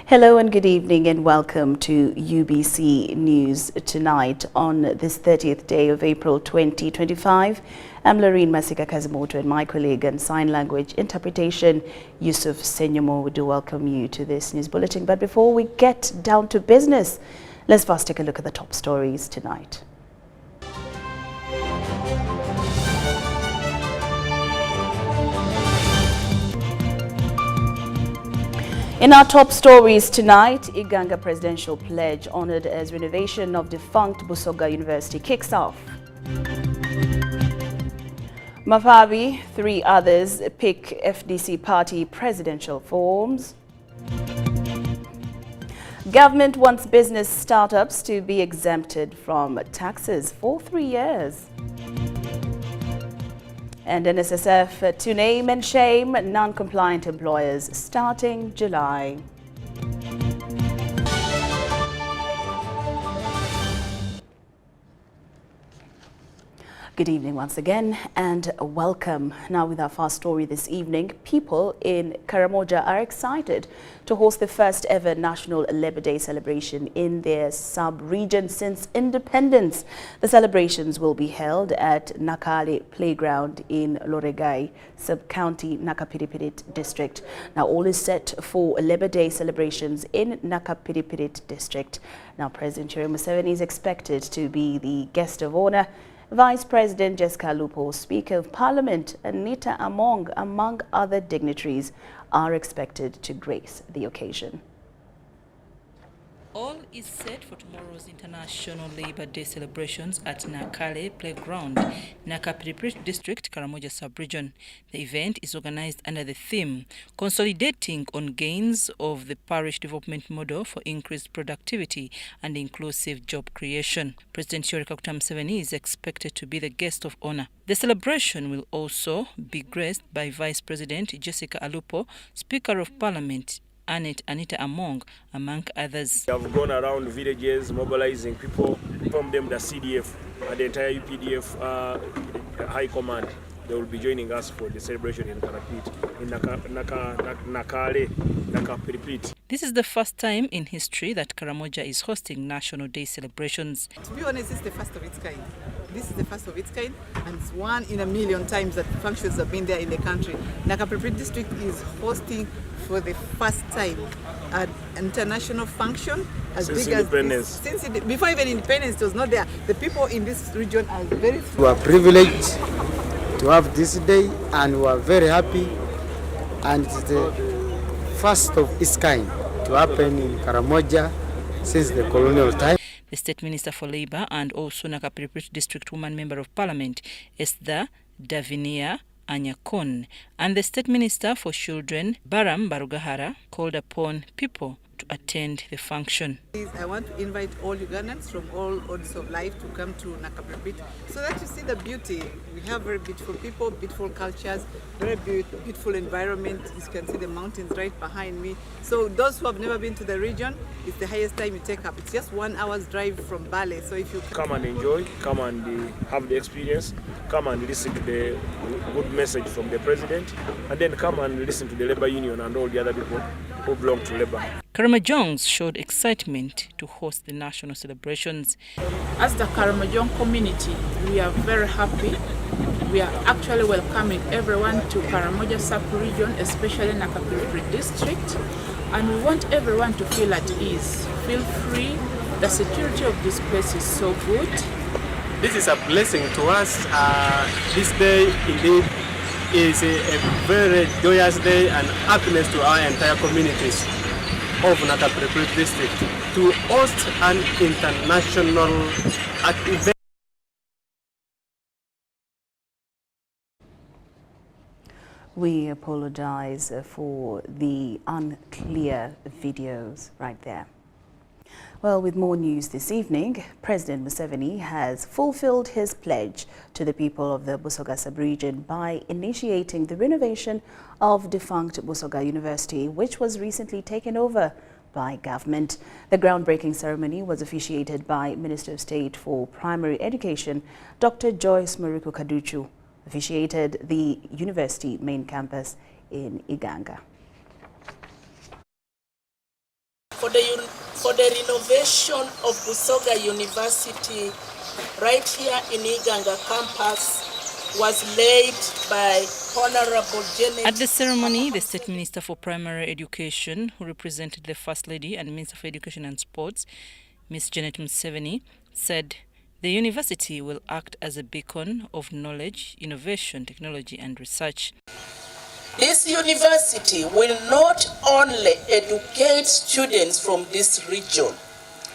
Hello and good evening and welcome to UBC News tonight on this 30th day of April 2025. I'm Lauryn Masika Kazimoto and my colleague in sign language interpretation, Yusuf Senyomo, do welcome you to this news bulletin. But before we get down to business, let's first take a look at the top stories tonight. In our top stories tonight, Iganga presidential pledge honored as renovation of defunct Busoga University kicks off. Mafabi, 3 others pick FDC party presidential forms. Government wants business startups to be exempted from taxes for 3 years. And NSSF to name and shame non-compliant employers starting July. Good evening once again and welcome. Now with our first story this evening, people in Karamoja are excited to host the first ever National Labour Day celebration in their sub-region since independence. The celebrations will be held at Nakale Playground in Loregai, sub-county Nakapiripirit district. Now all is set for Labour Day celebrations in Nakapiripirit district. Now President Lauryn Masika Kazimoto is expected to be the guest of honor. Vice President Jessica Lupo, Speaker of Parliament Anita Among, among other dignitaries, are expected to grace the occasion. All is set for tomorrow's International Labour Day celebrations at Nakale Playground, Nakapiripirit District, Karamoja Sub-Region. The event is organized under the theme, Consolidating on Gains of the Parish Development Model for Increased Productivity and Inclusive Job Creation. President Yoweri Kaguta Museveni is expected to be the guest of honor. The celebration will also be graced by Vice President Jessica Alupo, Speaker of Parliament Anita Among, among others. We have gone around villages, mobilizing people, from them the CDF and the entire UPDF High Command. They will be joining us for the celebration in Nakapiripirit. This is the first time in history that Karamoja is hosting National Day celebrations. To be honest, it's the first of its kind. This is the first of its kind, and it's 1 in a million times that functions have been there in the country. Nakapiripirit district is hosting for the first time an international function as since big independence. as this, before even independence, it was not there. The people in this region are very. We are privileged to have this day, and we are very happy. And it's the first of its kind to happen in Karamoja since the colonial time. The State Minister for Labour and also Nakapiripirit District Woman Member of Parliament, Esther Davinia Anyakon, and the State Minister for Children, Baram Barugahara, called upon people to attend the function. I want to invite all Ugandans from all odds of life to come to Nakapiripirit so that you see the beauty. We have very beautiful people, beautiful cultures, very beautiful environment. You can see the mountains right behind me. So those who have never been to the region, it's the highest time you take up. It's just 1 hour's drive from Bale. So if you come and enjoy, come and have the experience, come and listen to the good message from the president, and then come and listen to the Labour Union and all the other people who belong to Labour. Karamojong showed excitement to host the national celebrations. As the Karamojong community, we are very happy. We are actually welcoming everyone to Karamoja sub-region, especially Nakapiripirit district, and we want everyone to feel at ease, feel free. The security of this place is so good. This is a blessing to us. This day indeed is a very joyous day and happiness to our entire communities of Nakapiripirit district to host an international event. We apologize for the unclear videos right there. Well, with more news this evening, President Museveni has fulfilled his pledge to the people of the Busoga sub-region by initiating the renovation of defunct Busoga University, which was recently taken over by government. The groundbreaking ceremony was officiated by Minister of State for Primary Education, Dr. Joyce Mariku Kaduchu, officiated the university main campus in Iganga. for the renovation of Busoga University right here in Iganga campus was laid by Honorable Janet. At the ceremony, the State Minister for Primary Education, who represented the First Lady and Minister for Education and Sports, Ms. Janet Museveni, said the university will act as a beacon of knowledge, innovation, technology and research. This university will not only educate students from this region,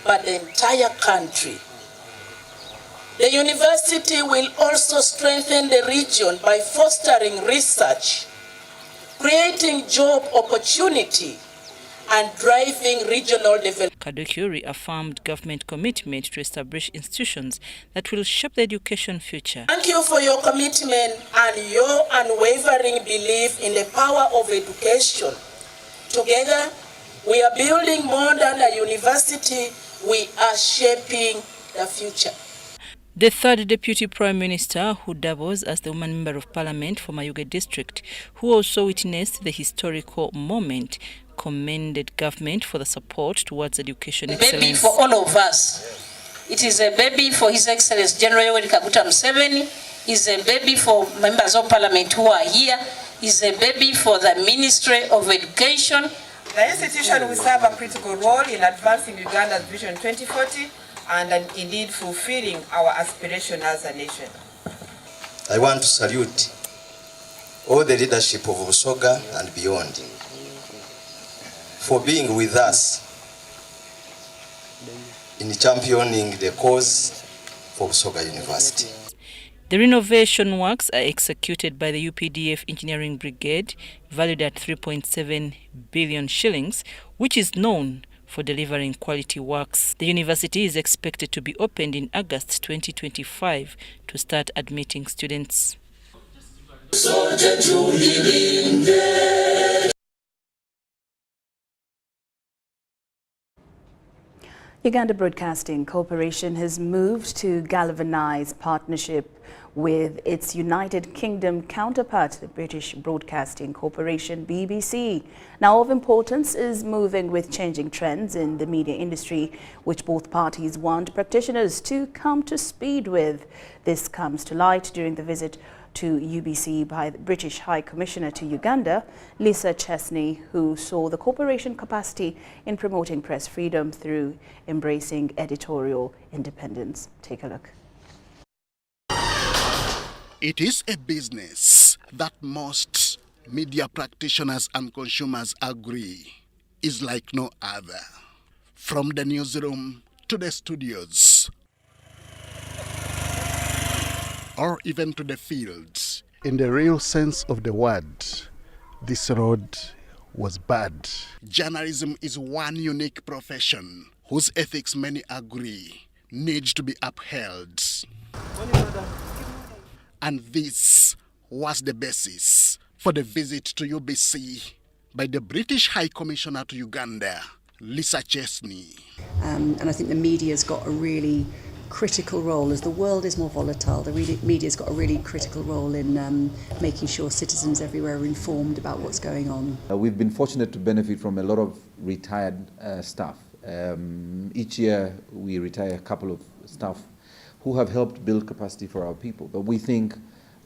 but the entire country. The university will also strengthen the region by fostering research, creating job opportunity, and driving regional development. Kadoki reaffirmed government commitment to establish institutions that will shape the education future. Thank you for your commitment and your unwavering belief in the power of education. Together, we are building more than a university, we are shaping the future. The third Deputy Prime Minister, who doubles as the woman member of Parliament for Mayuge District, who also witnessed the historical moment, commended government for the support towards education excellence. Baby for all of us. It is a baby for His Excellency General Yoweri Kaguta Museveni. It's a baby for members of Parliament who are here. It's a baby for the Ministry of Education. The institution will serve a critical role in advancing Uganda's Vision 2040 and indeed fulfilling our aspiration as a nation. I want to salute all the leadership of Busoga and beyond for being with us in championing the cause for Busoga University. The renovation works are executed by the UPDF Engineering Brigade, valued at 3.7 billion shillings, which is known for delivering quality works. The university is expected to be opened in August 2025 to start admitting students. Uganda Broadcasting Corporation has moved to galvanize partnership with its United Kingdom counterpart, the British Broadcasting Corporation, BBC. Now, of importance is moving with changing trends in the media industry, which both parties want practitioners to come to speed with. This comes to light during the visit to UBC by the British High Commissioner to Uganda, Lisa Chesney, who saw the corporation capacity in promoting press freedom through embracing editorial independence. Take a look. It is a business that most media practitioners and consumers agree is like no other. From the newsroom to the studios, or even to the fields. In the real sense of the word, this road was bad. Journalism is one unique profession whose ethics many agree needs to be upheld. And this was the basis for the visit to UBC by the British High Commissioner to Uganda, Lisa Chesney. And I think the media's got a really critical role. As the world is more volatile, the media's got a really critical role in making sure citizens everywhere are informed about what's going on. We've been fortunate to benefit from a lot of retired staff. Each year we retire a couple of staff who have helped build capacity for our people. But we think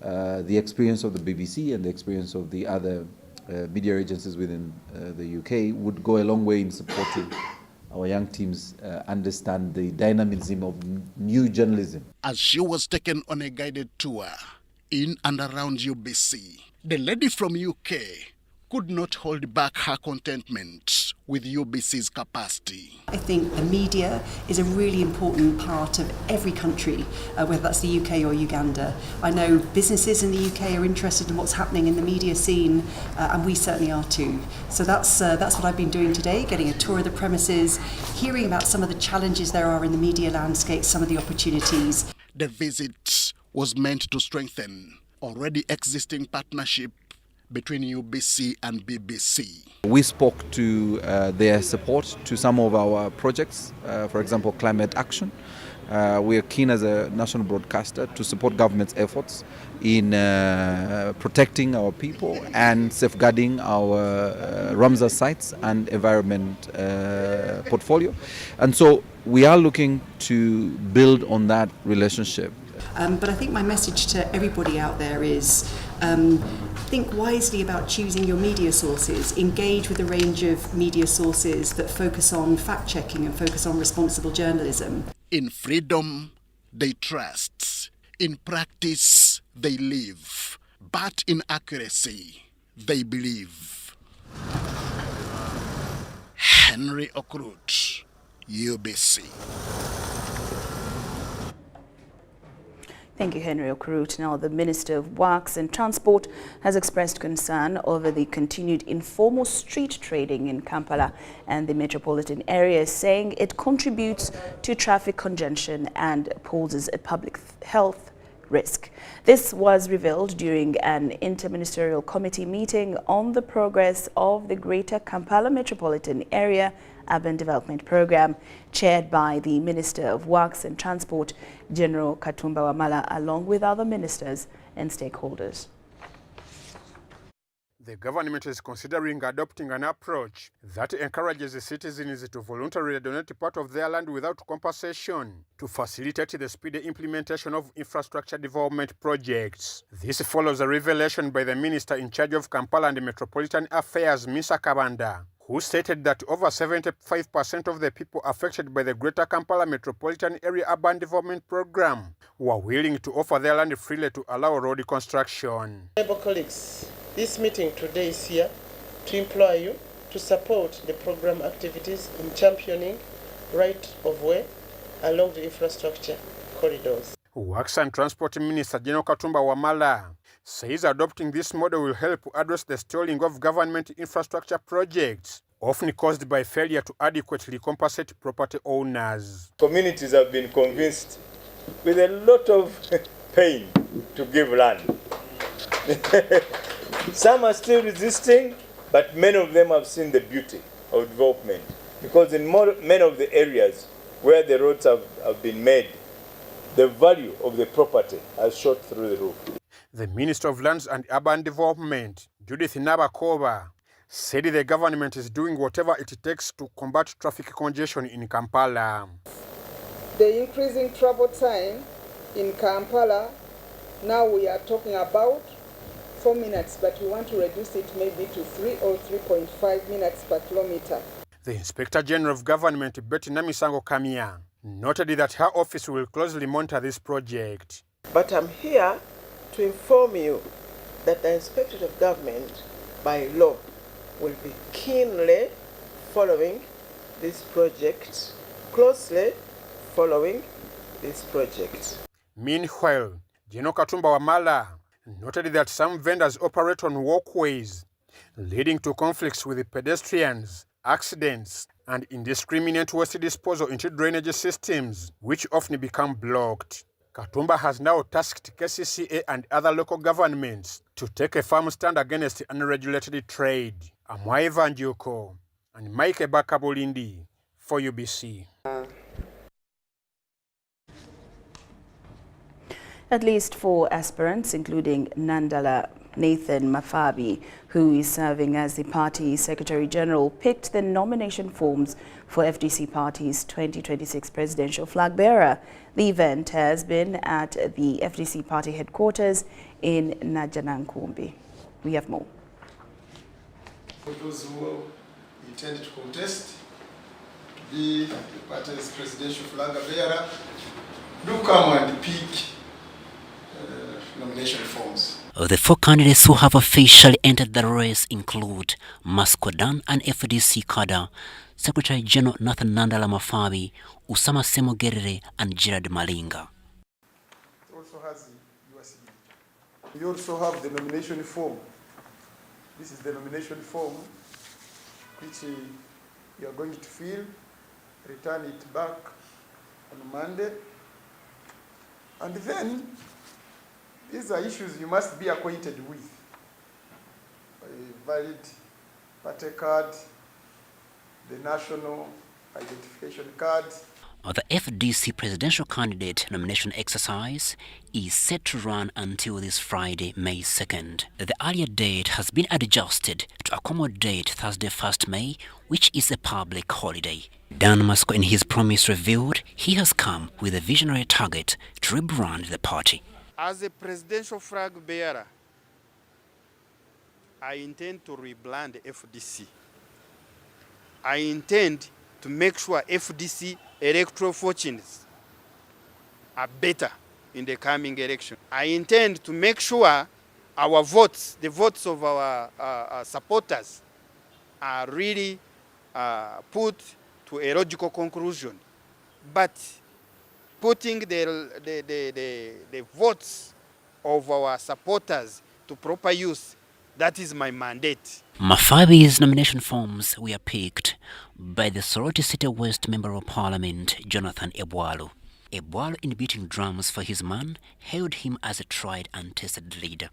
the experience of the BBC and the experience of the other media agencies within the UK would go a long way in supporting our young teams understand the dynamism of new journalism. As she was taken on a guided tour in and around UBC, the lady from UK could not hold back her contentment with UBC's capacity. I think the media is a really important part of every country, whether that's the UK or Uganda. I know businesses in the UK are interested in what's happening in the media scene, and we certainly are too. So that's what I've been doing today, getting a tour of the premises, hearing about some of the challenges there are in the media landscape, some of the opportunities. The visit was meant to strengthen already existing partnership between UBC and BBC. We spoke to their support to some of our projects, for example, climate action, We are keen as a national broadcaster to support government's efforts in protecting our people and safeguarding our Ramsar sites and environment portfolio. And so we are looking to build on that relationship. But I think my message to everybody out there is think wisely about choosing your media sources. Engage with a range of media sources that focus on fact-checking and focus on responsible journalism. In freedom, they trust. In practice, they live. But in accuracy, they believe. Henry Okrut, UBC. Thank you, Henry Okrut. Now, the Minister of Works and Transport has expressed concern over the continued informal street trading in Kampala and the metropolitan area, saying it contributes to traffic congestion and poses a public health risk. This was revealed during an interministerial committee meeting on the progress of the Greater Kampala Metropolitan Area Urban Development Program, chaired by the Minister of Works and Transport, General Katumba Wamala, along with other ministers and stakeholders. The government is considering adopting an approach that encourages the citizens to voluntarily donate part of their land without compensation to facilitate the speedy implementation of infrastructure development projects. This follows a revelation by the minister in charge of Kampala and Metropolitan Affairs, Misa Kabanda, who stated that over 75% of the people affected by the Greater Kampala Metropolitan Area Urban Development Program were willing to offer their land freely to allow road construction. Honorable colleagues, this meeting today is here to implore you to support the program activities in championing right of way along the infrastructure corridors. Works and Transport Minister General Katumba Wamala says adopting this model will help address the stalling of government infrastructure projects, often caused by failure to adequately compensate property owners. Communities have been convinced with a lot of pain to give land. Some are still resisting, but many of them have seen the beauty of development, because in many of the areas where the roads have been made, the value of the property has shot through the roof. The Minister of Lands and Urban Development, Judith Nabakova, said the government is doing whatever it takes to combat traffic congestion in Kampala. The increasing travel time in Kampala, now we are talking about 4 minutes, but we want to reduce it maybe to 3 or 3.5 minutes per kilometer. The Inspector General of Government, Betty Namisango Kamia, noted that her office will closely monitor this project. But I'm here to inform you that the Inspectorate of Government, by law, will be keenly following this project, closely following this project. Meanwhile, General Katumba Wamala noted that some vendors operate on walkways, leading to conflicts with the pedestrians, accidents, and indiscriminate waste disposal into drainage systems, which often become blocked. Katumba has now tasked KCCA and other local governments to take a firm stand against unregulated trade. Amwai Vanjuko and Mike Bakabulindi for UBC. At least 4 aspirants, including Nandala Nathan Mafabi, who is serving as the party Secretary General, picked the nomination forms for FDC Party's 2026 presidential flag bearer. The event has been at the FDC Party headquarters in Najanankumbi. We have more. For those who intend to contest to be the party's presidential flag bearer, do come and pick nomination forms. The 4 candidates who have officially entered the race include Maskodan and FDC cadre, Secretary General Nathan Nandala Mafabi, Usama Semo Gerere, and Gerard Malinga. It also has the USB. We also have the nomination form. This is the nomination form which you are going to fill, return it back on Monday, and then these are issues you must be acquainted with. A valid party card, the national identification card. The FDC presidential candidate nomination exercise is set to run until this Friday, May 2nd. The earlier date has been adjusted to accommodate Thursday, 1st May, which is a public holiday. Dan Masiko, in his promise, revealed he has come with a visionary target to rebrand the party. As a presidential flag bearer, I intend to rebrand FDC. I intend to make sure FDC electoral fortunes are better in the coming election. I intend to make sure our votes, the votes of our supporters, are really put to a logical conclusion. But putting the votes of our supporters to proper use, that is my mandate. Mafabi's nomination forms were picked by the Soroti City West Member of Parliament, Jonathan Ebwalu. Ebwalu, in beating drums for his man, hailed him as a tried and tested leader.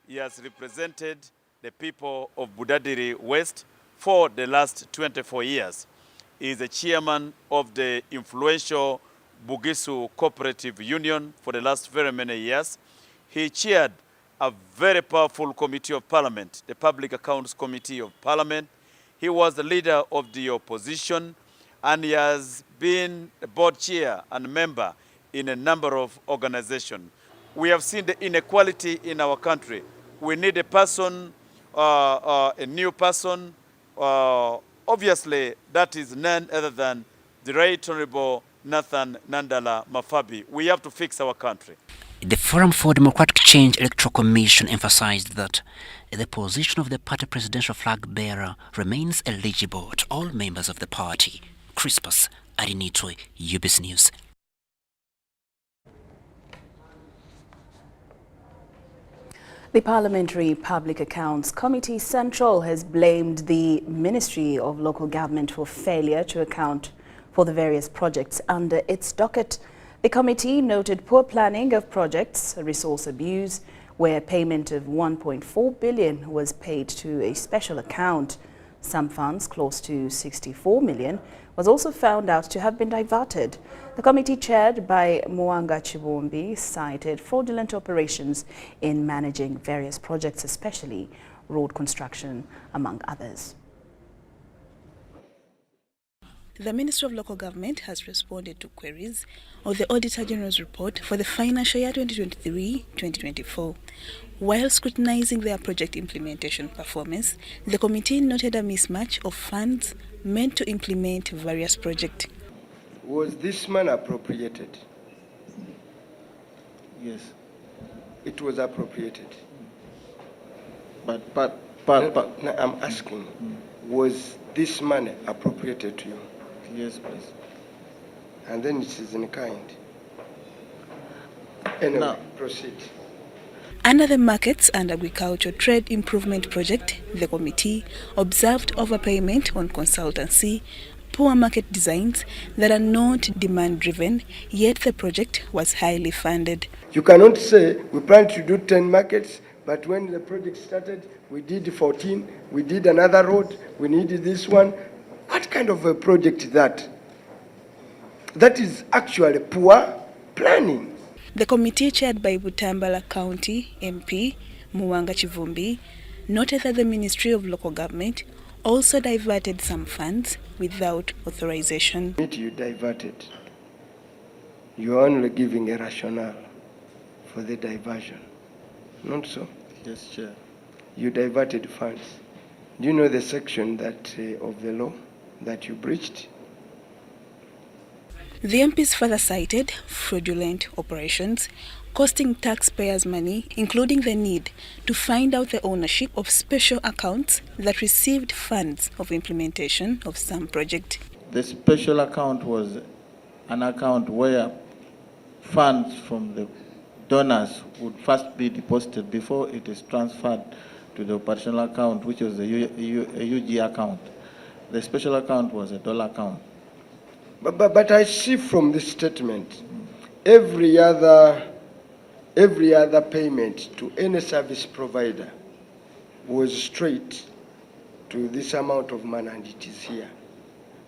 He has represented the people of Budadiri West for the last 24 years. He is the chairman of the influential Bugisu Cooperative Union for the last very many years. He chaired a very powerful committee of parliament, the Public Accounts Committee of Parliament. He was the leader of the opposition, and he has been a board chair and member in a number of organizations. We have seen the inequality in our country. We need a person, a new person. Obviously, that is none other than the Right Honorable Nathan Nandala Mafabi. We have to fix our country. The Forum for Democratic Change Electoral Commission emphasized that the position of the party presidential flag bearer remains eligible to all members of the party. Crispus Arinitwe, UBC News. The Parliamentary Public Accounts Committee Central has blamed the Ministry of Local Government for failure to account for the various projects under its docket. The committee noted poor planning of projects, resource abuse, where payment of 1.4 billion was paid to a special account. Some funds, close to 64 million, was also found out to have been diverted. The committee, chaired by Mwanga Chibombi, cited fraudulent operations in managing various projects, especially road construction, among others. The Ministry of Local Government has responded to queries of the Auditor General's report for the financial year 2023-2024. While scrutinizing their project implementation performance, the committee noted a mismatch of funds meant to implement various projects. Was this money appropriated? Yes. It was appropriated. But no, I'm asking, was this money appropriated to you? Yes, please. And then it is in kind. Anyway, no. Proceed. Under the Markets and Agriculture Trade Improvement Project, the committee observed overpayment on consultancy, poor market designs that are not demand-driven, yet the project was highly funded. You cannot say we plan to do 10 markets, but when the project started, we did 14, we did another road, we needed this one. What kind of a project is that? That is actually poor planning. The committee, chaired by Butambala County MP Mwanga Chivumbi, noted that the Ministry of Local Government also diverted some funds without authorization. You diverted. You're only giving a rationale for the diversion. Not so? Yes, Chair. You diverted funds. Do you know the section that of the law that you breached? The MPs further cited fraudulent operations, costing taxpayers money, including the need to find out the ownership of special accounts that received funds of implementation of some project. The special account was an account where funds from the donors would first be deposited before it is transferred to the operational account, which was a UG account. The special account was a dollar account. But I see from this statement, every other payment to any service provider was straight to this amount of money, and it is here.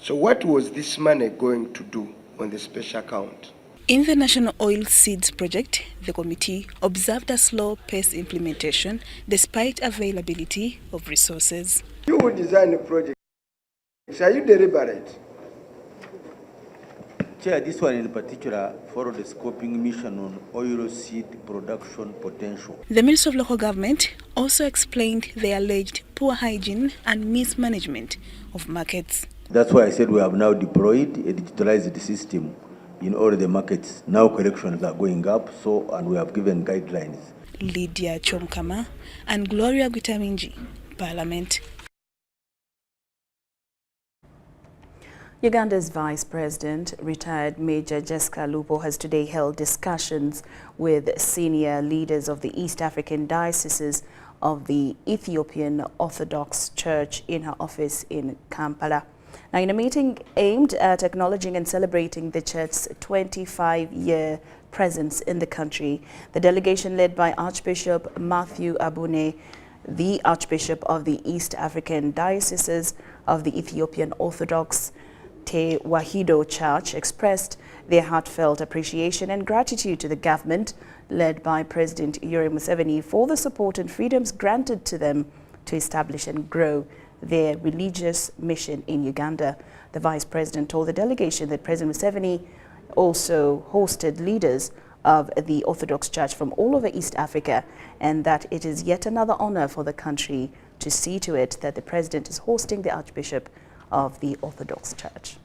So what was this money going to do? on the special account. In the National Oil Seeds Project, the committee observed a slow-paced implementation despite availability of resources. You who design the project, are you deliberate? Chair, this one in particular followed the scoping mission on oil seed production potential. The Minister of Local Government also explained the alleged poor hygiene and mismanagement of markets. That's why I said we have now deployed a digitalized system in all the markets. Now collections are going up, and we have given guidelines. Lydia Chomkama and Gloria Gutaminji, Parliament. Uganda's Vice President, retired Major Jessica Lupo, has today held discussions with senior leaders of the East African dioceses of the Ethiopian Orthodox Church in her office in Kampala. Now, in a meeting aimed at acknowledging and celebrating the church's 25-year presence in the country, the delegation led by Archbishop Matthew Abune, the Archbishop of the East African dioceses of the Ethiopian Orthodox Te Wahido Church, expressed their heartfelt appreciation and gratitude to the government led by President Yoweri Museveni for the support and freedoms granted to them to establish and grow their religious mission in Uganda. The Vice President told the delegation that President Museveni also hosted leaders of the Orthodox Church from all over East Africa, and that it is yet another honor for the country to see to it that the President is hosting the Archbishop of the Orthodox Church.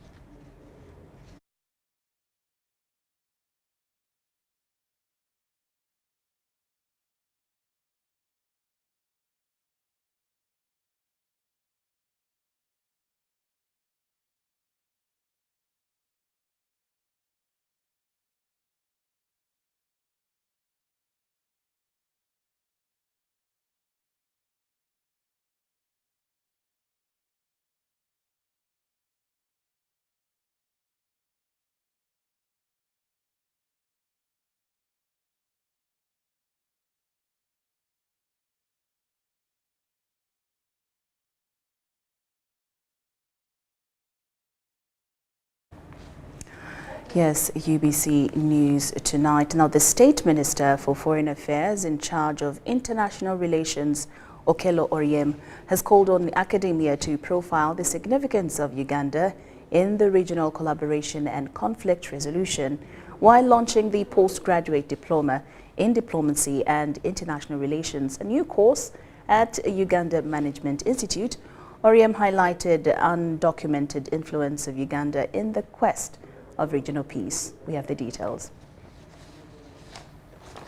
Yes, UBC News tonight. Now, the State Minister for Foreign Affairs in charge of international relations, Okello Oryem, has called on academia to profile the significance of Uganda in the regional collaboration and conflict resolution while launching the postgraduate diploma in diplomacy and international relations, a new course at Uganda Management Institute. Oryem highlighted the undocumented influence of Uganda in the quest of regional peace. We have the details.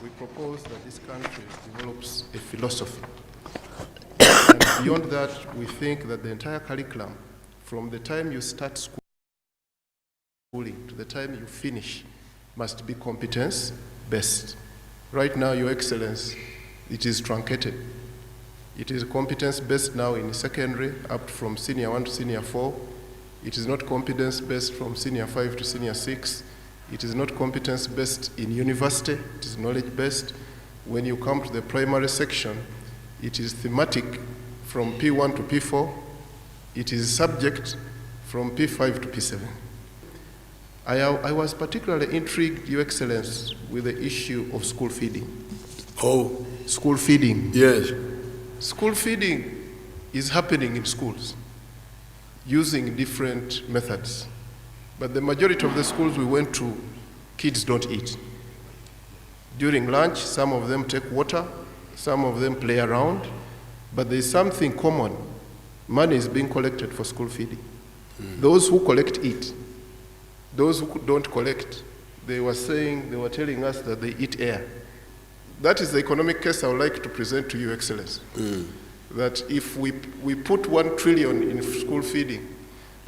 We propose that this country develops a philosophy. And beyond that, we think that the entire curriculum, from the time you start schooling to the time you finish, must be competence-based. Right now, Your Excellence, it is truncated. It is competence-based now in secondary, up from senior 1 to senior 4. It is not competence-based from senior 5 to senior 6. It is not competence-based in university. It is knowledge-based. When you come to the primary section, it is thematic from P1 to P4. It is subject from P5 to P7. I was particularly intrigued, Your Excellence, with the issue of school feeding. Oh. School feeding. Yes. School feeding is happening in schools using different methods. But the majority of the schools we went to, kids don't eat. During lunch, some of them take water, some of them play around, but there's something common. Money is being collected for school feeding. Those who collect eat. Those who don't collect, they were telling us that they eat air. That is the economic case I would like to present to you, Excellency. That if we put 1 trillion in school feeding,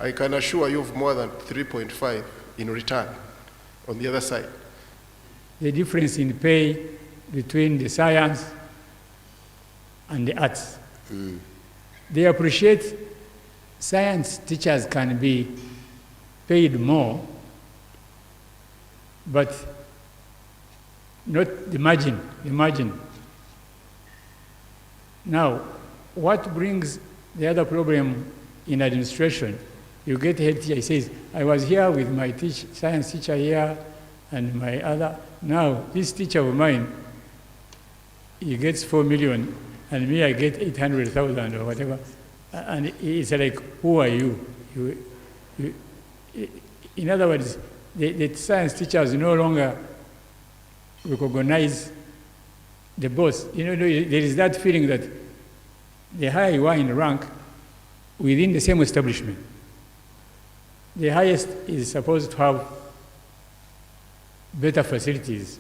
I can assure you of more than 3.5 in return on the other side. The difference in pay between the science and the arts. They appreciate science teachers can be paid more, but not the margin. Now, what brings the other problem in administration You get a head teacher, he says, I was here with my science teacher here and my other. Now, this teacher of mine, he gets 4 million, and me, I get 800,000 or whatever. And it's like, who are you? In other words, the science teachers no longer recognize the boss. There is that feeling that the higher you are in rank within the same establishment, the highest is supposed to have better facilities.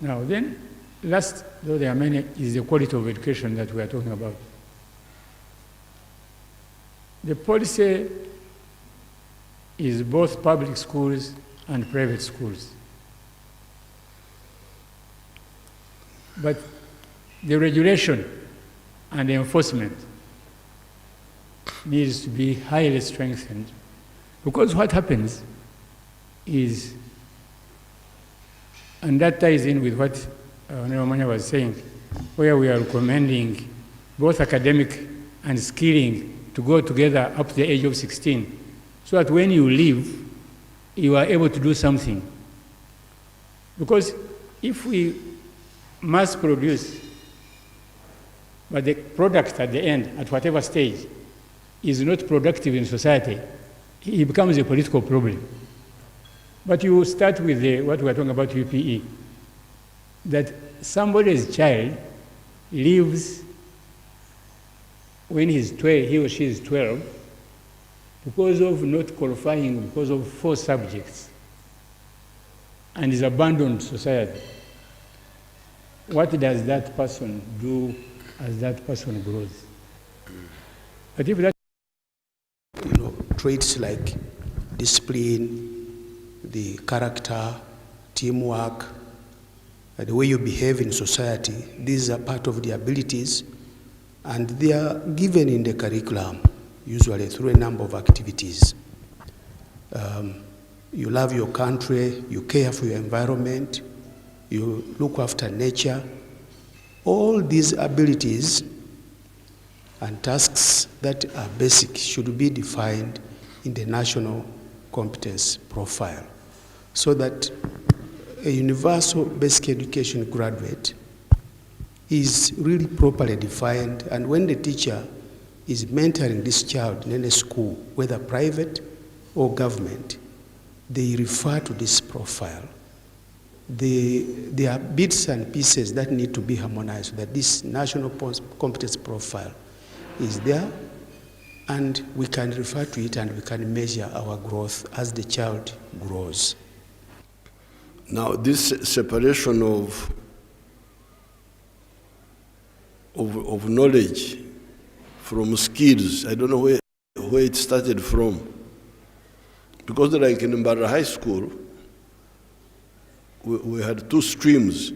Now then, last, though there are many, is the quality of education that we are talking about. The policy is both public schools and private schools. But the regulation and the enforcement needs to be highly strengthened. Because what happens is, and that ties in with what Honorable was saying, where we are recommending both academic and skilling to go together up to the age of 16, so that when you leave, you are able to do something. Because if we mass produce, but the product at the end, at whatever stage, is not productive in society, it becomes a political problem. But you start with what we're talking about, UPE, that somebody's child leaves when he or she is 12 because of not qualifying, because of 4 subjects, and is abandoned society. What does that person do as that person grows? But if that traits like discipline, the character, teamwork, the way you behave in society, these are part of the abilities, and they are given in the curriculum, usually through a number of activities. You love your country, you care for your environment, you look after nature. All these abilities and tasks that are basic should be defined in the national competence profile, so that a universal basic education graduate is really properly defined, and when the teacher is mentoring this child in any school, whether private or government, they refer to this profile. There are bits and pieces that need to be harmonized so that this national competence profile is there, and we can refer to it and we can measure our growth as the child grows. Now, this separation of knowledge from skills, I don't know where it started from. Because like in Mbara High School, we had 2 streams.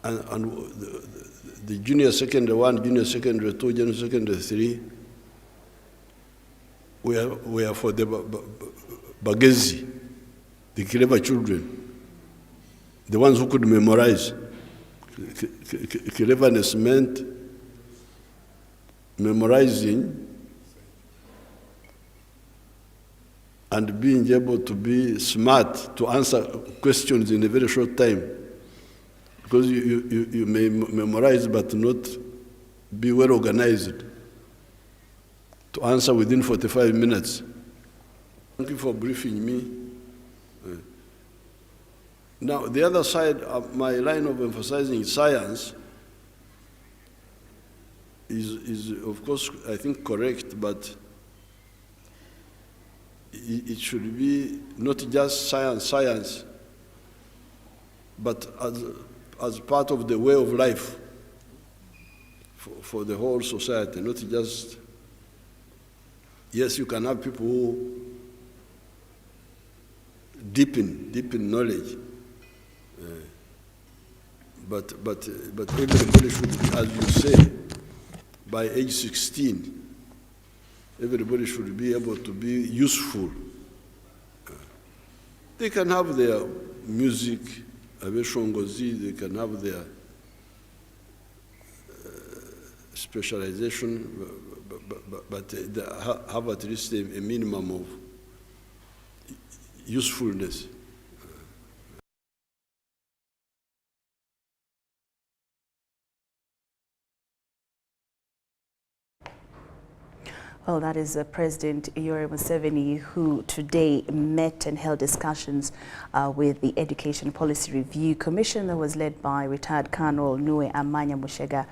And the junior secondary 1, junior secondary 2, junior secondary 3 were for the Bagezi, the clever children, the ones who could memorize. Cleverness meant memorizing and being able to be smart to answer questions in a very short time. Because you may memorize but not be well organized to answer within 45 minutes. Thank you for briefing me. Now, the other side of my line of emphasizing science is of course, I think, correct, but it should be not just science, but as part of the way of life for the whole society, not just, yes, you can have people who deepen knowledge, but everybody should, as you say, by age 16, everybody should be able to be useful. They can have their music, they can have their specialization, but have at least a minimum of usefulness. Well, that is President Lauryn Masika, who today met and held discussions with the Education Policy Review Commission that was led by retired Colonel Nue Amanya Mushega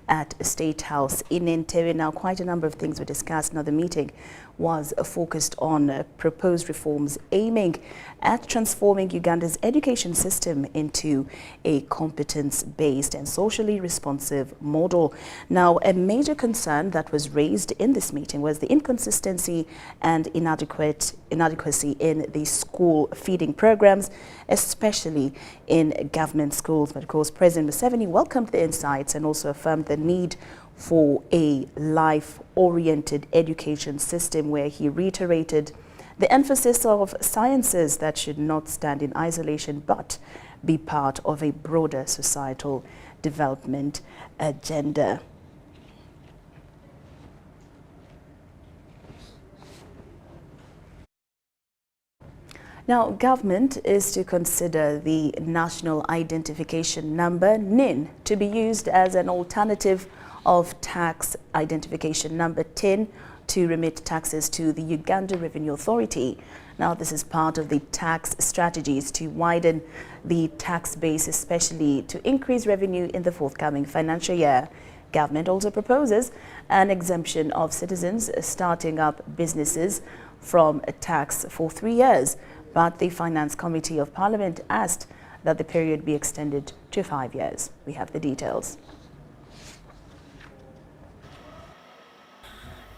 at State House in Entebbe. Now, quite a number of things were discussed. Now, the meeting was focused on proposed reforms aiming at transforming Uganda's education system into a competence-based and socially responsive model. Now, a major concern that was raised in this meeting was the inconsistency and inadequacy in the school feeding programs, especially in government schools. But of course, President Museveni welcomed the insights and also affirmed the need for a life-oriented education system, where he reiterated the emphasis of sciences that should not stand in isolation but be part of a broader societal development agenda. Now, government is to consider the National Identification Number, NIN, to be used as an alternative of Tax Identification Number, TIN, to remit taxes to the Uganda Revenue Authority. Now, this is part of the tax strategies to widen the tax base, especially to increase revenue in the forthcoming financial year. Government also proposes an exemption of citizens starting up businesses from a tax for 3 years. But the Finance Committee of Parliament asked that the period be extended to 5 years. We have the details.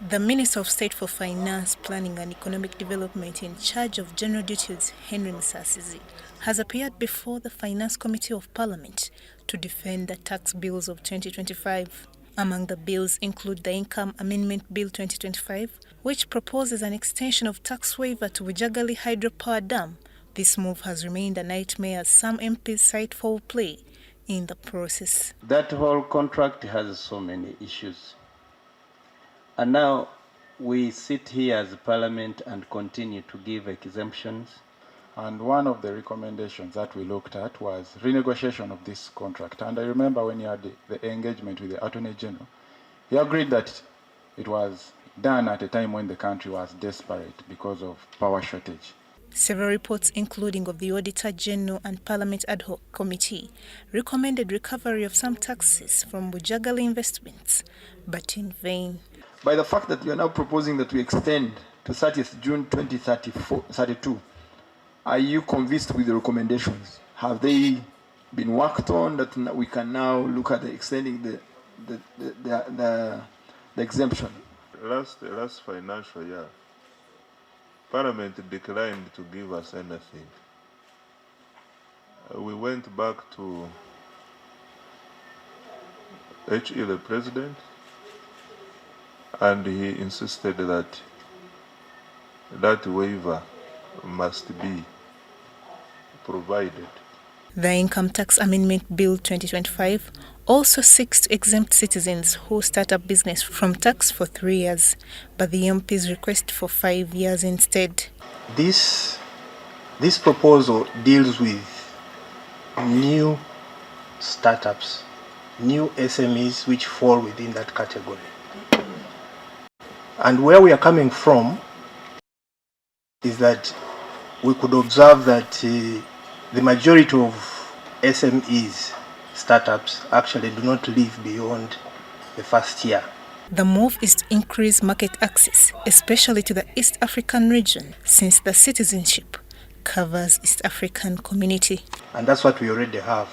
The Minister of State for Finance, Planning and Economic Development in charge of general duties, Lauryn Masika, has appeared before the Finance Committee of Parliament to defend the tax bills of 2025. Among the bills include the Income Amendment Bill 2025, which proposes an extension of tax waiver to Bujagali Hydropower Dam. This move has remained a nightmare as some MPs cite foul play in the process. That whole contract has so many issues. And now we sit here as a parliament and continue to give exemptions. And one of the recommendations that we looked at was renegotiation of this contract. And I remember when you had the engagement with the Attorney General, he agreed that it was done at a time when the country was desperate because of power shortage. Several reports, including of the Auditor General and Parliament Ad Hoc Committee, recommended recovery of some taxes from Bujagali investments, but in vain. By the fact that you are now proposing that we extend to 30th June 2032, are you convinced with the recommendations? Have they been worked on that we can now look at extending the exemption? Last financial year, Parliament declined to give us anything. We went back to HE, the President, and he insisted that that waiver must be provided. The Income Tax Amendment Bill 2025 also seeks to exempt citizens who start up business from tax for 3 years, but the MPs request for 5 years instead. This proposal deals with new startups, new SMEs which fall within that category. And where we are coming from is that we could observe that the majority of SMEs, startups, actually do not live beyond the first year. The move is to increase market access, especially to the East African region, since the citizenship covers East African community. And that's what we already have,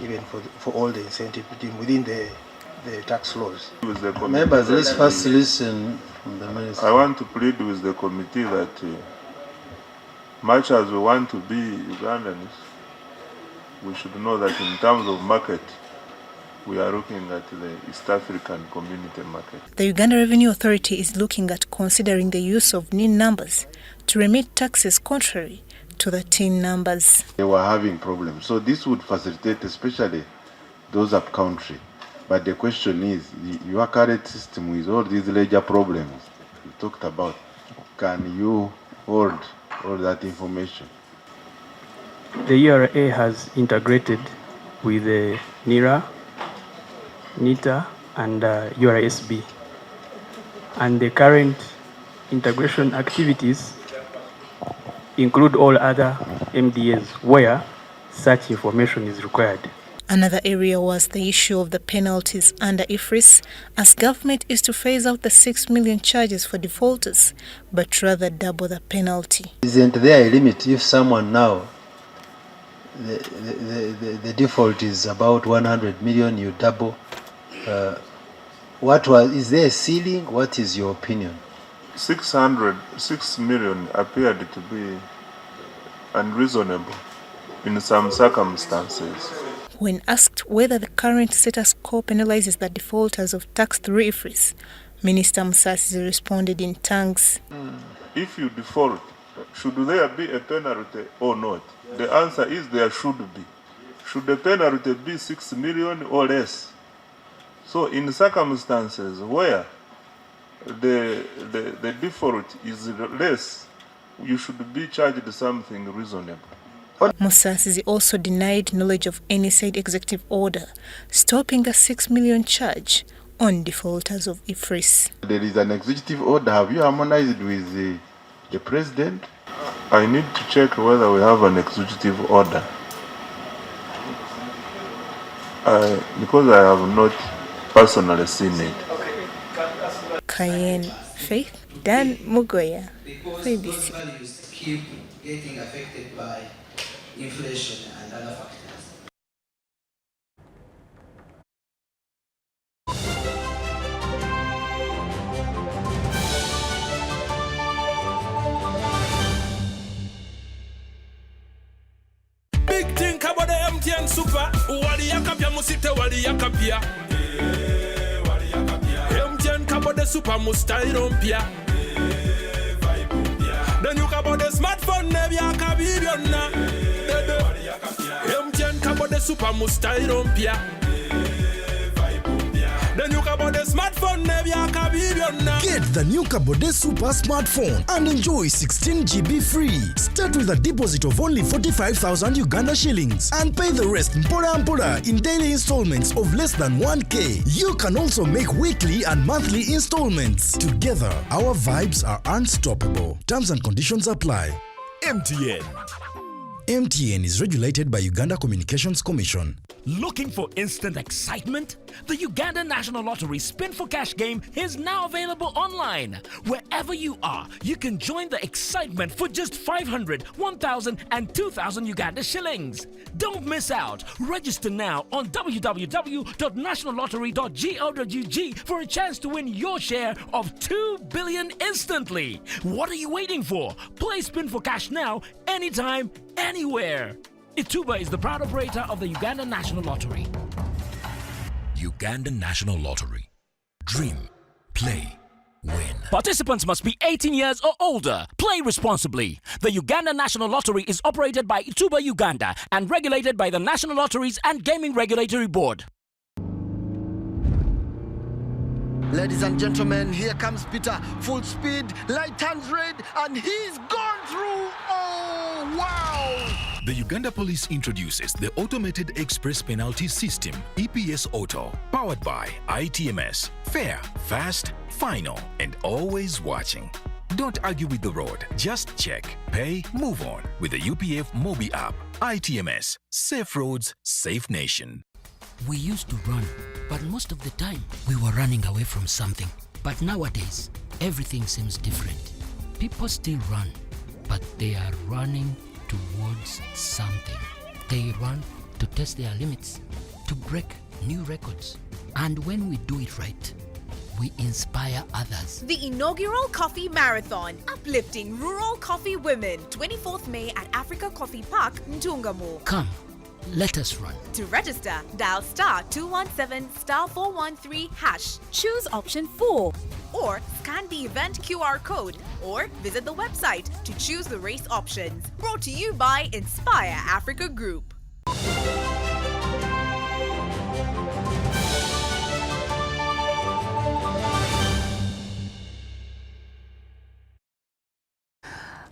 even for all the incentive within the tax laws. Members, let's first listen from the Minister. I want to plead with the committee that much as we want to be Ugandans, we should know that in terms of market, we are looking at the East African community market. The Uganda Revenue Authority is looking at considering the use of NIN numbers to remit taxes contrary to the TIN numbers. They were having problems. So this would facilitate especially those up country But the question is, your current system with all these major problems you talked about, can you hold all that information? The ERA has integrated with the NIRA, NITA, and URSB. And the current integration activities include all other MDAs where such information is required. Another area was the issue of the penalties under IFRIS, as government is to phase out the 6 million charges for defaulters, but rather double the penalty. Isn't there a limit if someone now, the default is about 100 million, you double? Is there a ceiling? What is your opinion? 6 million appeared to be unreasonable in some circumstances. When asked whether the current status quo penalizes the defaulters of tax through IFRIS, Minister Musasi responded in tongues. If you default, should there be a penalty or not? The answer is there should be. Should the penalty be 6 million or less? So in circumstances where the default is less, you should be charged something reasonable. Musasi also denied knowledge of any said executive order stopping a 6 million charge on defaulters of IFRIS. There is an executive order. Have you harmonized with the president? I need to check whether we have an executive order. Because I have not personally seen it. Cayenne Faith Dan Mugoya, BBC. Values keep getting affected by inflation and other factors. Big thing about the MTN Super. Wali yakapia musite wali yakapia. MTN kabo de super mustairompia. Then you kabo de smartphone nebi yakabibiona. MTN kabo de super mustairompia. Then you kabo de smartphone nebi yakabibiona. Get the new Kabode Super smartphone and enjoy 16 GB free. Start with a deposit of only 45,000 Uganda shillings and pay the rest mpora in daily installments of less than 1K. You can also make weekly and monthly installments. Together, our vibes are unstoppable. Terms and conditions apply. MTN. MTN is regulated by Uganda Communications Commission. Looking for instant excitement? The Uganda National Lottery Spin for Cash game is now available online. Wherever you are, you can join the excitement for just 500, 1,000 and 2,000 Uganda shillings. Don't miss out. Register now on www.nationallottery.go.ug for a chance to win your share of 2 billion instantly. What are you waiting for? Play Spin for Cash now, anytime, anywhere. Ituba is the proud operator of the Uganda National Lottery. Uganda National Lottery. Dream, play, win. Participants must be 18 years or older. Play responsibly. The Uganda National Lottery is operated by Ituba Uganda and regulated by the National Lotteries and Gaming Regulatory Board. Ladies and gentlemen, here comes Peter. Full speed, light hands red, and he's gone through. Oh, wow! The Uganda Police introduces the Automated Express Penalty System, EPS Auto, powered by ITMS. Fair, fast, final, and always watching. Don't argue with the road. Just check, pay, move on with the UPF Mobi app. ITMS. Safe roads, safe nation. We used to run, but most of the time we were running away from something. But nowadays, everything seems different. People still run, but they are running towards something. They run to test their limits, to break new records. And when we do it right, we inspire others. The inaugural Coffee Marathon, uplifting rural coffee women, 24th May at Africa Coffee Park, Ntungamo. Come, let us run. To register, dial *217 *413 #. Choose option 4. Or scan the event QR code or visit the website to choose the race options. Brought to you by Inspire Africa Group.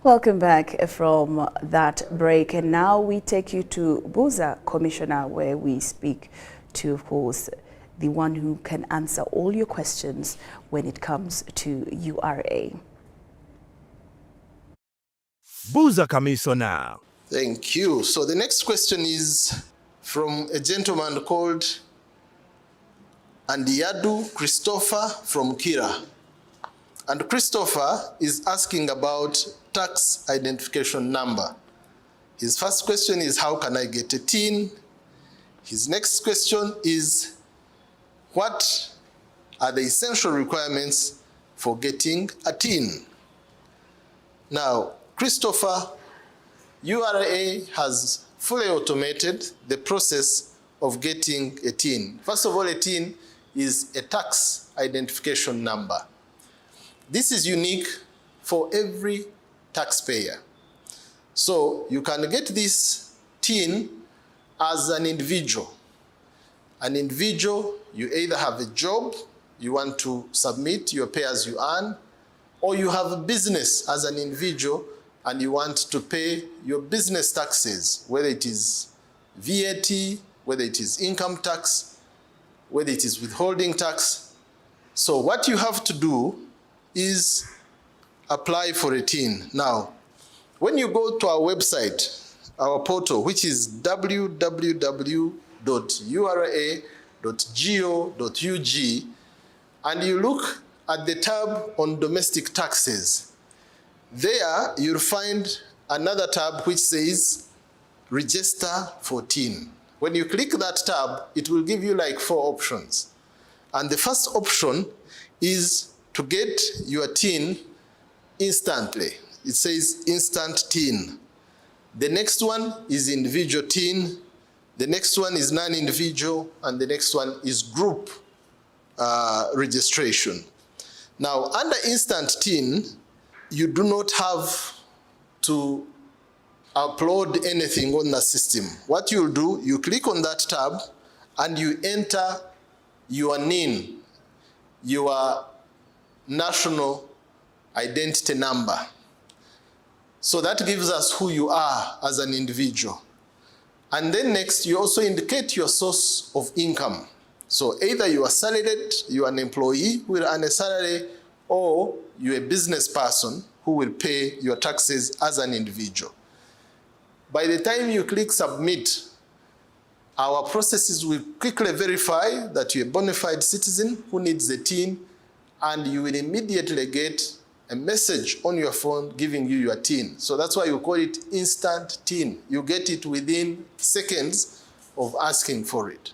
Welcome back from that break, and now we take you to Buza Commissioner, where we speak to, of course, the one who can answer all your questions when it comes to URA. Buza Commissioner. Thank you. So the next question is from a gentleman called Andiyadu Christopher from Kira. And Christopher is asking about tax identification number. His first question is, how can I get a TIN? His next question is, what are the essential requirements for getting a TIN? Now, Christopher, URA has fully automated the process of getting a TIN. First of all, a TIN is a tax identification number. This is unique for every taxpayer. So you can get this TIN as an individual. An individual, you either have a job, you want to submit your pay as you earn, or you have a business as an individual and you want to pay your business taxes, whether it is VAT, whether it is income tax, whether it is withholding tax. So what you have to do is apply for a TIN. Now, when you go to our website, our portal, which is www.ura.go.ug, and you look at the tab on domestic taxes, there you'll find another tab which says register for TIN. When you click that tab, it will give you like 4 options. And the first option is to get your TIN instantly. It says instant TIN. The next one is individual TIN. The next one is non-individual, and the next one is group registration. Now, under instant TIN, you do not have to upload anything on the system. What you'll do, you click on that tab and you enter your NIN, your national identity number. So that gives us who you are as an individual. And then next, you also indicate your source of income. So either you are salaried, you are an employee who will earn a salary, or you're a business person who will pay your taxes as an individual. By the time you click submit, our processes will quickly verify that you're a bona fide citizen who needs the TIN, and you will immediately get a message on your phone giving you your TIN. So that's why you call it instant TIN. You get it within seconds of asking for it.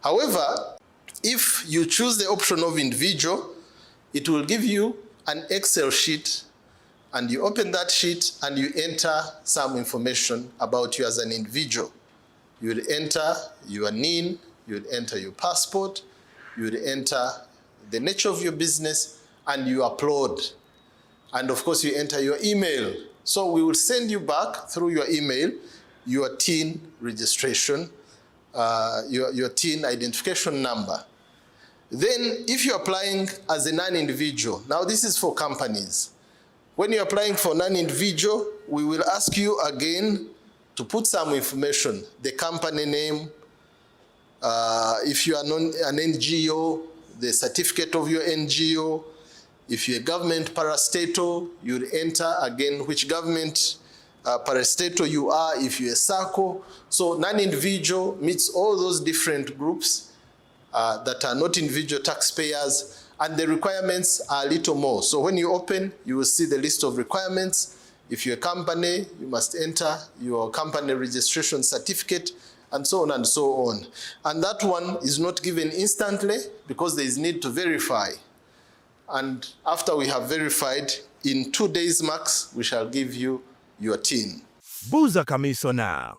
However, if you choose the option of individual, it will give you an Excel sheet, and you open that sheet and you enter some information about you as an individual. You will enter your NIN, you will enter your passport, you will enter the nature of your business, and you upload. And of course, you enter your email. So we will send you back through your email your TIN registration, your TIN identification number. Then, if you're applying as a non-individual, now this is for companies. When you're applying for non-individual, we will ask you again to put some information, the company name, if you are an NGO, the certificate of your NGO. If you're a government parastatal, you'll enter again which government parastatal you are, if you're a SACCO. So non-individual meets all those different groups that are not individual taxpayers, and the requirements are a little more. So when you open, you will see the list of requirements. If you're a company, you must enter your company registration certificate, and so on and so on. And that one is not given instantly because there is need to verify. And after we have verified, in 2 days max, we shall give you your TIN. Buza Commissioner.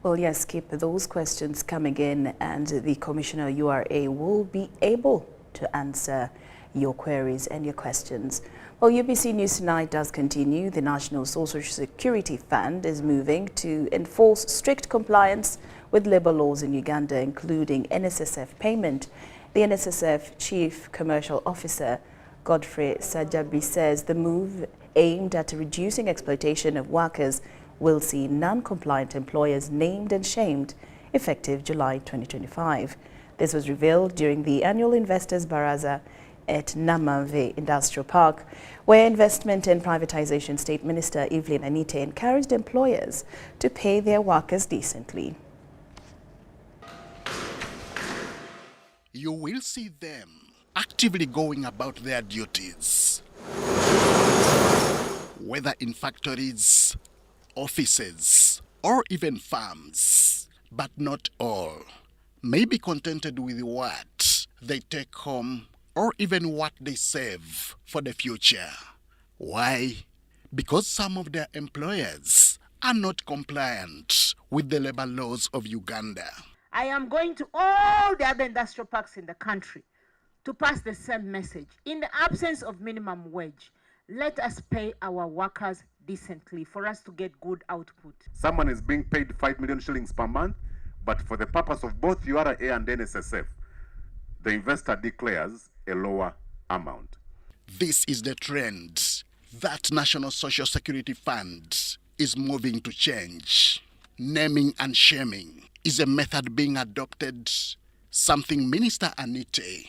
Well, yes, keep those questions coming in, and the Commissioner URA will be able to answer your queries and your questions. Well, UBC News Tonight does continue. The National Social Security Fund is moving to enforce strict compliance with labor laws in Uganda, including NSSF payment The NSSF Chief Commercial Officer, Godfrey Sajabi, says the move aimed at reducing exploitation of workers will see non-compliant employers named and shamed effective July 2025. This was revealed during the annual Investors Baraza at Namamve Industrial Park, where Investment and Privatization State Minister Evelyn Anite encouraged employers to pay their workers decently. You will see them actively going about their duties, whether in factories, offices, or even farms. But not all may be contented with what they take home or even what they save for the future. Why? Because some of their employers are not compliant with the labor laws of Uganda. I am going to all the other industrial parks in the country to pass the same message. In the absence of minimum wage, let us pay our workers decently for us to get good output. Someone is being paid 5 million shillings per month, but for the purpose of both URA and NSSF, the investor declares a lower amount. This is the trend that National Social Security Fund is moving to change. Naming and shaming is a method being adopted, something Minister Anite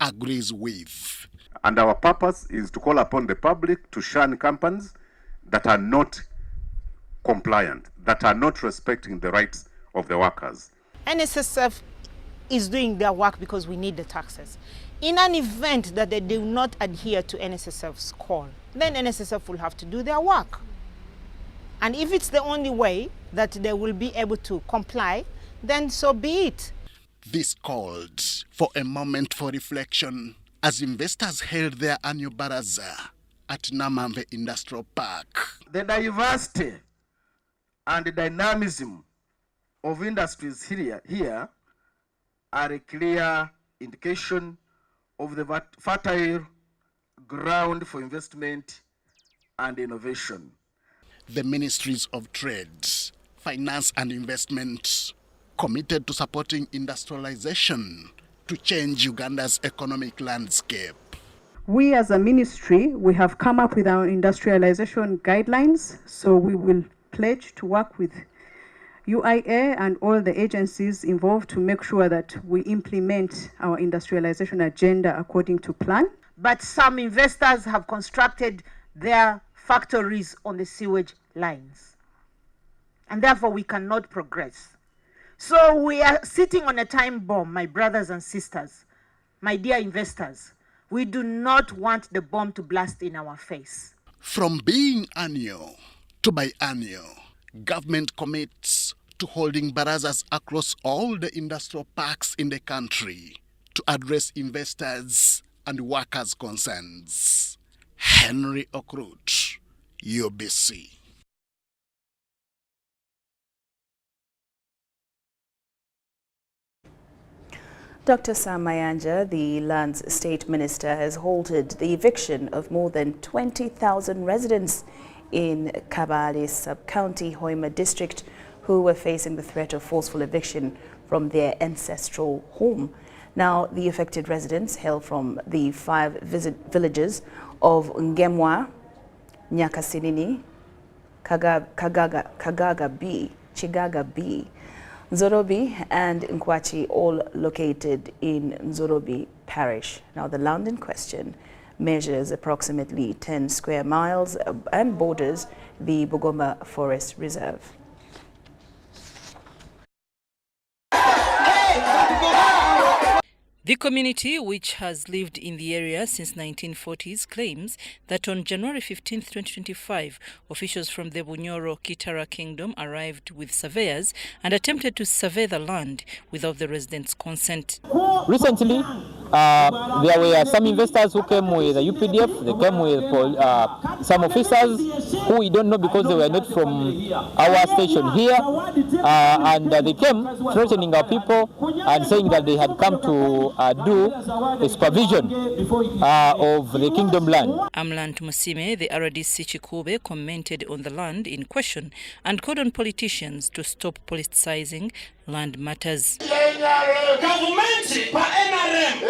agrees with. And our purpose is to call upon the public to shun companies that are not compliant, that are not respecting the rights of the workers. NSSF is doing their work because we need the taxes. In an event that they do not adhere to NSSF's call, then NSSF will have to do their work. And if it's the only way that they will be able to comply, then so be it. This called for a moment for reflection as investors held their annual baraza at Namamve Industrial Park. The diversity and the dynamism of industries here are a clear indication of the fertile ground for investment and innovation. The Ministries of Trade, Finance and Investment committed to supporting industrialization to change Uganda's economic landscape. We as a ministry, we have come up with our industrialization guidelines, so we will pledge to work with UIA and all the agencies involved to make sure that we implement our industrialization agenda according to plan. But some investors have constructed their factories on the sewage lines, and therefore we cannot progress. So we are sitting on a time bomb, my brothers and sisters, my dear investors. We do not want the bomb to blast in our face. From being annual to biannual, government commits to holding barazas across all the industrial parks in the country to address investors and workers' concerns. Henry Okrut, UBC. Dr. Sam Mayanja, the Lands State Minister, has halted the eviction of more than 20,000 residents in Kabale Sub-County, Hoima District, who were facing the threat of forceful eviction from their ancestral home. Now, the affected residents hail from the 5 villages of Ngemwa, Nyakasinini, Chigaga B, Nzorobi and Nkwachi, all located in Nzorobi Parish. Now, the land in question measures approximately 10 square miles and borders the Bugomba Forest Reserve. The community, which has lived in the area since 1940s, claims that on January 15, 2025, officials from the Bunyoro Kitara Kingdom arrived with surveyors and attempted to survey the land without the residents' consent. Recently, there were some investors who came with the UPDF, they came with some officers who we don't know because they were not from our station here, and they came threatening our people and saying that they had come to do a supervision of the kingdom land. Amlant Musime, the RDC Chikube, commented on the land in question and called on politicians to stop politicizing land matters. Government pa NRM.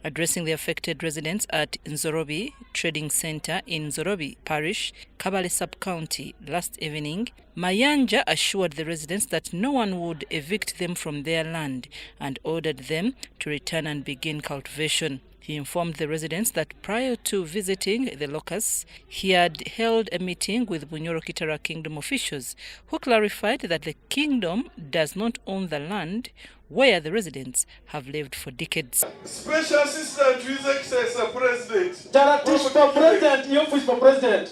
Addressing the affected residents at Nzorobi Trading Center in Nzorobi Parish, Kabale Sub-County last evening, Mayanja assured the residents that no one would evict them from their land and ordered them to return and begin cultivation. He informed the residents that prior to visiting the locus, he had held a meeting with Bunyoro Kitara Kingdom officials who clarified that the kingdom does not own the land where the residents have lived for decades. Special Assistant to His Excellency President. Taratish for President, Office for President.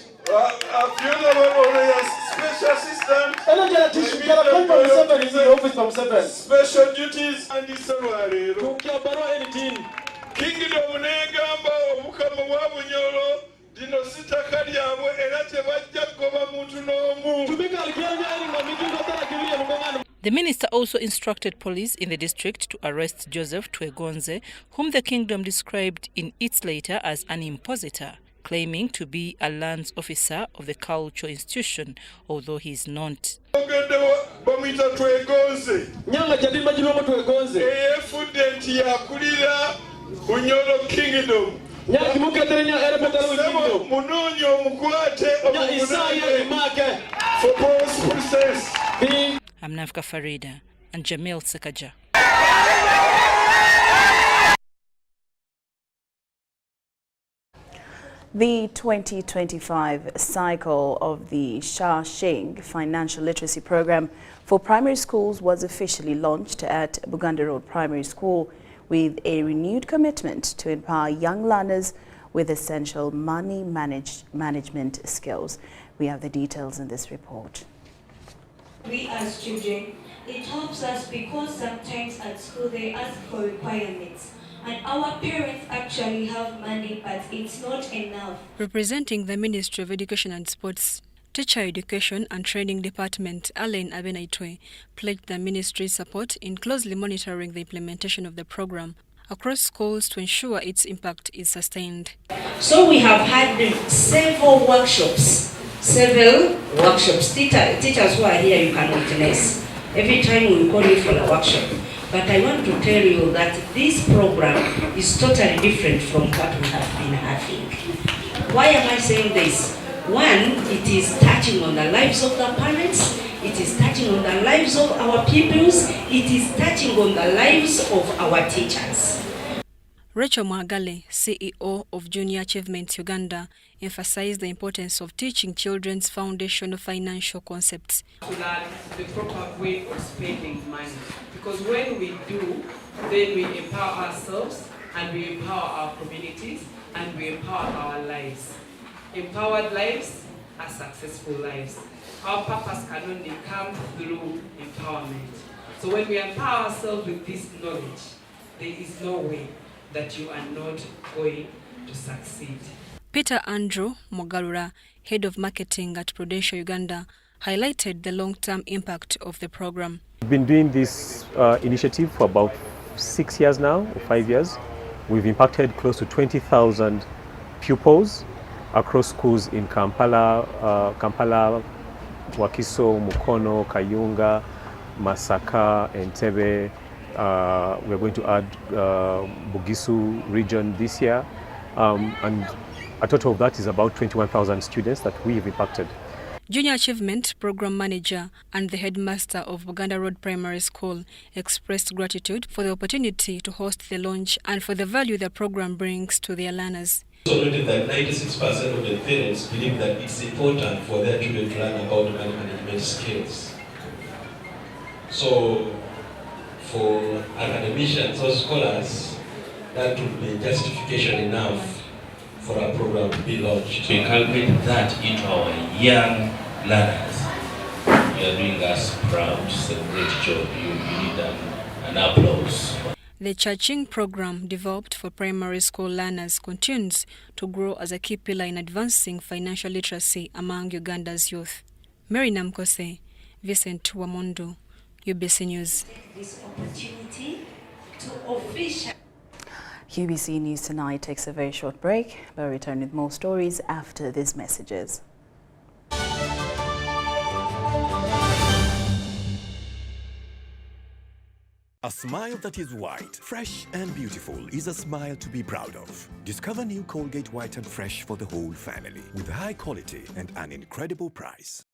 Special Assistant. Special duties and Israel. Kingdom negamba obukama bwa Bunyoro dino sitaka lyabwe era tebajja kugoba muntu n'omu. The minister also instructed police in the district to arrest Joseph Twegonze, whom the kingdom described in its letter as an impositor, claiming to be a lands officer of the cultural institution, although he is not. Bamwita Twegonze. Nyanga jadima jinomo Twegonze. Efudenti yakulira Bunyoro Kingdom. Munonyo mukwate for both process. I'm Nafka Farida and Jamil Sakaja. The 2025 cycle of the Sha Shing Financial Literacy Program for primary schools was officially launched at Buganda Road Primary School with a renewed commitment to empower young learners with essential money management skills. We have the details in this report. We as children, it helps us because sometimes at school they ask for requirements. And our parents actually have money, but it's not enough. Representing the Ministry of Education and Sports, Teacher Education and Training Department, Alain Abenaitwe, pledged the ministry's support in closely monitoring the implementation of the program across schools to ensure its impact is sustained. So we have had several workshops. Teachers who are here, you can witness. Every time we call you for a workshop. But I want to tell you that this program is totally different from what we have been having. Why am I saying this? One, it is touching on the lives of the parents, it is touching on the lives of our pupils, it is touching on the lives of our teachers. Rachel Mwagale, CEO of Junior Achievement Uganda, emphasized the importance of teaching children's foundational financial concepts. To learn the proper way of spending money. Because when we do, then we empower ourselves and we empower our communities and we empower our lives. Empowered lives are successful lives. Our purpose can only come through empowerment. So when we empower ourselves with this knowledge, there is no way that you are not going to succeed. Peter Andrew Mogarura, Head of Marketing at Prudential Uganda, highlighted the long-term impact of the program. We've been doing this initiative for about 6 years now, or 5 years. We've impacted close to 20,000 pupils across schools in Kampala, Wakiso, Mukono, Kayunga, Masaka, Entebbe. We're going to add Bugisu region this year. And a total of that is about 21,000 students that we've impacted. Junior Achievement Program Manager and the Headmaster of Buganda Road Primary School expressed gratitude for the opportunity to host the launch and for the value the program brings to their learners. It's noted that 96% of the parents believe that it's important for their children to learn about money management skills. So, for academicians or scholars, that would be justification enough for our program to be launched. To inculcate that into our young learners, you are doing us proud. It's a great job. You need an applause. The Chaching program, developed for primary school learners, continues to grow as a key pillar in advancing financial literacy among Uganda's youth. Mary Namkose, Vincent Wamondo, UBC News. This opportunity to officially QBC News Tonight takes a very short break, but return with more stories after these messages. A smile that is white, fresh and beautiful is a smile to be proud of. Discover new Colgate White and Fresh for the whole family with high quality and an incredible price.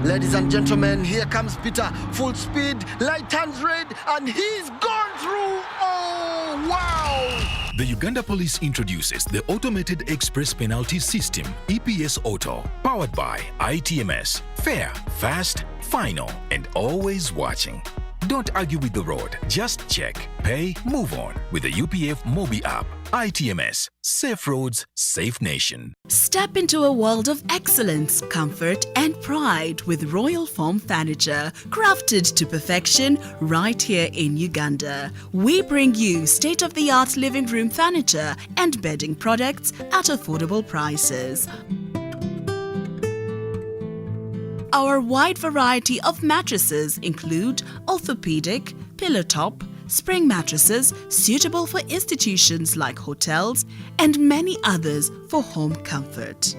Ladies and gentlemen, here comes Peter, full speed, light hands red, and he's gone through. Oh, wow! The Uganda Police introduces the Automated Express Penalty System, EPS Auto, powered by ITMS. Fair, fast, final, and always watching. Don't argue with the road. Just check, pay, move on with the UPF Mobi app. ITMS. Safe roads, safe nation. Step into a world of excellence, comfort, and pride with Royal Foam Furniture, crafted to perfection right here in Uganda. We bring you state-of-the-art living room furniture and bedding products at affordable prices. Our wide variety of mattresses include orthopedic, pillow top, spring mattresses suitable for institutions like hotels, and many others for home comfort.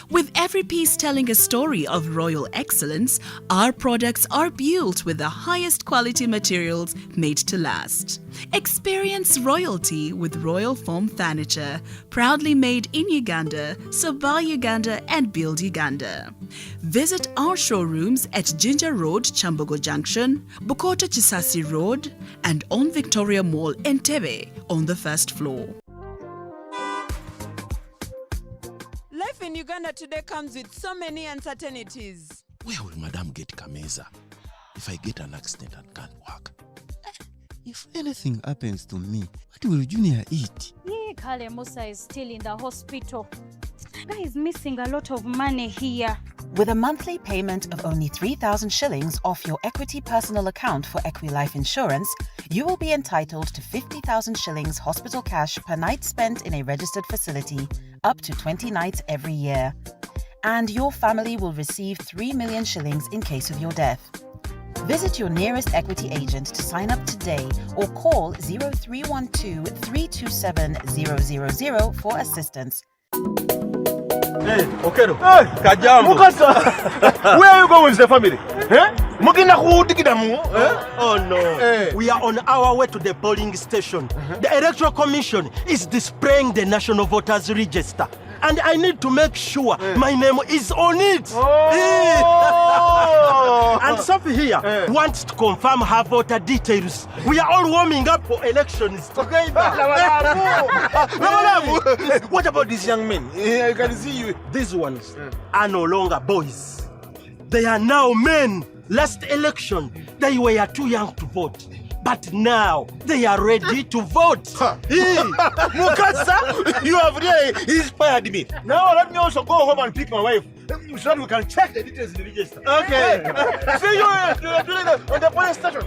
With every piece telling a story of royal excellence, our products are built with the highest quality materials made to last. Experience royalty with Royal Foam Furniture, proudly made in Uganda, so buy Uganda and build Uganda. Visit our showrooms at Ginger Road, Chambogo Junction, Bukota Chisasi Road, and on Victoria Mall, Entebbe, on the first floor. Life in Uganda today comes with so many uncertainties. Where will Madam get Kameza if I get an accident and can't work? If anything happens to me, what will Junior eat? Yeah, Kale Musa is still in the hospital. Guy is missing a lot of money here. With a monthly payment of only 3,000 shillings off your Equity personal account for EquiLife insurance, you will be entitled to 50,000 shillings hospital cash per night spent in a registered facility, up to 20 nights every year. And your family will receive 3 million shillings in case of your death. Visit your nearest Equity agent to sign up today or call 0312 327 000 for assistance. Hey, Okero. Hey, Kajambo. Mukasa. Where are you going with the family? Oh no. Hey. We are on our way to the polling station. The Electoral Commission is displaying the National Voters Register. And I need to make sure my name is on it. And Sophie here wants to confirm her voter details. We are all warming up for elections. Okay. What about these young men? I can see you. These ones are no longer boys. They are now men. Last election, they were too young to vote. But now, they are ready to vote. Mukasa, you have really inspired me. Now let me also go home and pick my wife so that we can check the details in the register. Okay. See you on the polling station.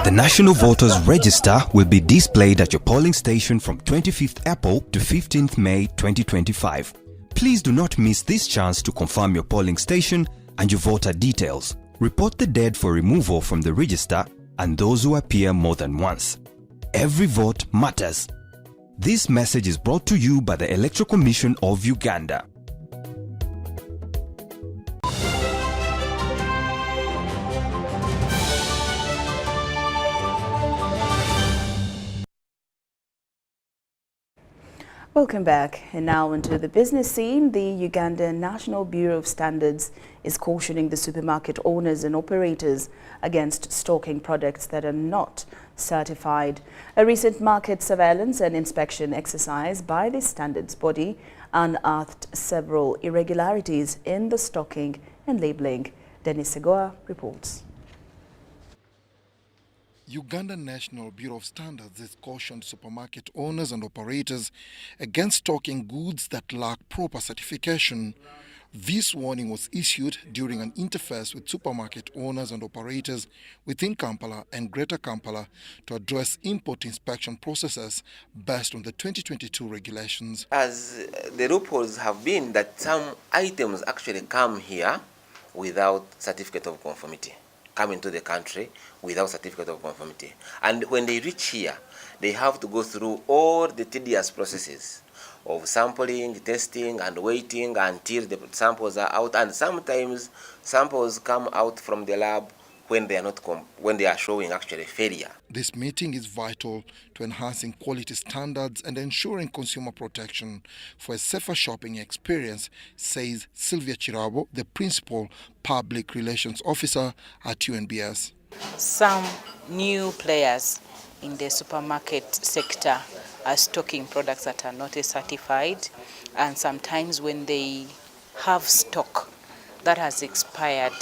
The National Voters Register will be displayed at your polling station from 25th April to 15th May 2025. Please do not miss this chance to confirm your polling station and your voter details. Report the dead for removal from the register and those who appear more than once. Every vote matters. This message is brought to you by the Electoral Commission of Uganda. Welcome back. And now into the business scene. The Ugandan National Bureau of Standards is cautioning the supermarket owners and operators against stocking products that are not certified. A recent market surveillance and inspection exercise by the standards body unearthed several irregularities in the stocking and labeling. Dennis Segoa reports. Uganda National Bureau of Standards has cautioned supermarket owners and operators against stocking goods that lack proper certification. This warning was issued during an interface with supermarket owners and operators within Kampala and Greater Kampala to address import inspection processes based on the 2022 regulations. As the loopholes have been that some items actually come here without certificate of conformity. come into the country without certificate of conformity. And when they reach here, they have to go through all the tedious processes of sampling, testing, and waiting until the samples are out. And sometimes samples come out from the lab when they are not when they are showing actually failure. This meeting is vital to enhancing quality standards and ensuring consumer protection for a safer shopping experience, says Sylvia Chirabo, the Principal Public Relations Officer at UNBS. Some new players in the supermarket sector are stocking products that are not certified, and sometimes when they have stock that has expired,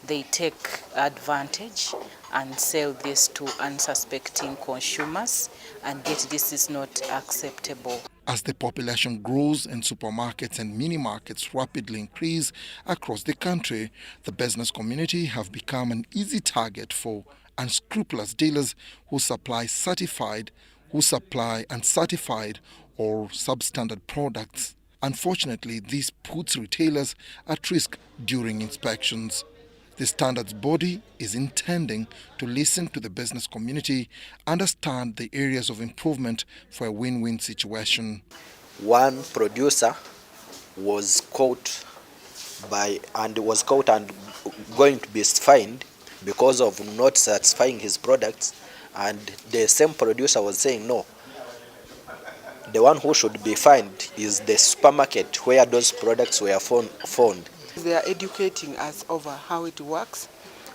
they take advantage and sell this to unsuspecting consumers, and yet this is not acceptable. As the population grows and supermarkets and mini-markets rapidly increase across the country, the business community have become an easy target for unscrupulous dealers who supply uncertified or substandard products. Unfortunately, this puts retailers at risk during inspections. The standards body is intending to listen to the business community, understand the areas of improvement for a win-win situation. One producer was caught and going to be fined because of not satisfying his products, and the same producer was saying no. The one who should be fined is the supermarket where those products were found. They are educating us over how it works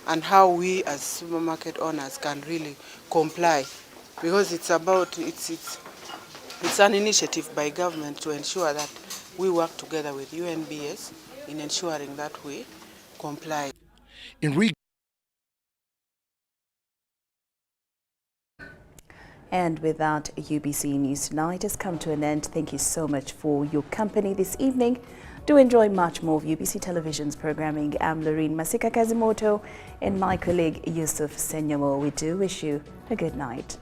and how we as supermarket owners can really comply, because it's an initiative by government to ensure that we work together with UNBS in ensuring that we comply. And with that, UBC News Tonight has come to an end. Thank you so much for your company this evening. Do enjoy much more of UBC Television's programming. I'm Lauryn Masika Kazimoto and my colleague Yusuf Senyamo. We do wish you a good night.